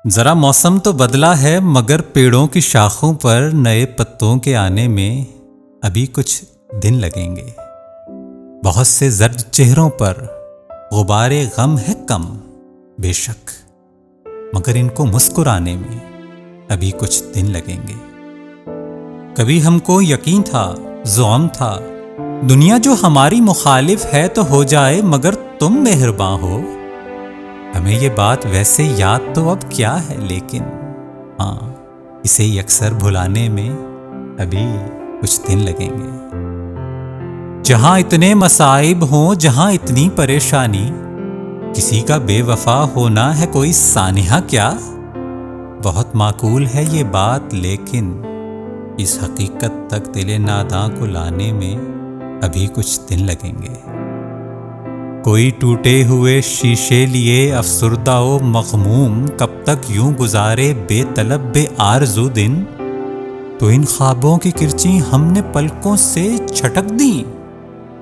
जरा मौसम तो बदला है, मगर पेड़ों की शाखों पर नए पत्तों के आने में अभी कुछ दिन लगेंगे। बहुत से जर्द चेहरों पर गुबारे गम है कम, बेशक, मगर इनको मुस्कुराने में अभी कुछ दिन लगेंगे। कभी हमको यकीन था, ज़ौम था, दुनिया जो हमारी मुखालिफ है तो हो जाए, मगर तुम मेहरबान हो। हमें ये बात वैसे याद तो अब क्या है, लेकिन हाँ, इसे अक्सर भुलाने में अभी कुछ दिन लगेंगे। जहां इतने मसाइब हों, जहां इतनी परेशानी, किसी का बेवफा होना है कोई सानिहा क्या? बहुत माकूल है ये बात, लेकिन इस हकीकत तक दिले नादां को लाने में अभी कुछ दिन लगेंगे। कोई टूटे हुए शीशे लिए अफसुर्दा ओ मग़मूम कब तक यूं गुजारे बेतलब बेआरज़ू दिन। तो इन ख्वाबों की किरची हमने पलकों से छटक दी,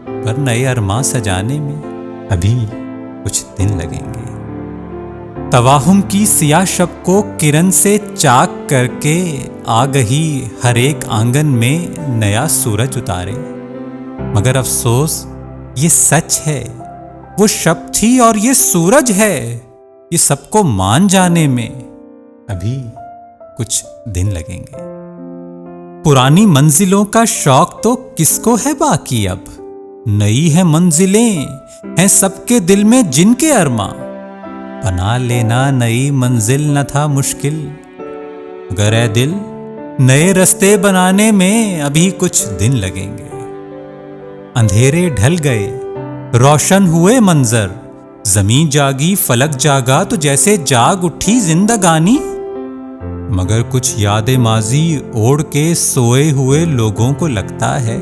पर नए अरमां सजाने में अभी कुछ दिन लगेंगे। तवाहुम की सियाह शब को किरण से चाक करके आ गई हर एक आंगन में नया सूरज उतारे। मगर अफसोस ये सच है, वो शब थी और ये सूरज है, ये सबको मान जाने में अभी कुछ दिन लगेंगे। पुरानी मंजिलों का शौक तो किसको है बाकी अब, नई है मंजिलें हैं सबके दिल में जिनके अरमा। बना लेना नई मंजिल न था मुश्किल, मगर ऐ दिल नए रास्ते बनाने में अभी कुछ दिन लगेंगे। अंधेरे ढल गए, रोशन हुए मंजर, जमीन जागी फलक जागा तो जैसे जाग उठी जिंदगानी। मगर कुछ यादें माजी ओढ़ के सोए हुए लोगों को लगता है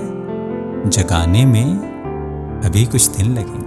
जगाने में अभी कुछ दिन लगेंगे।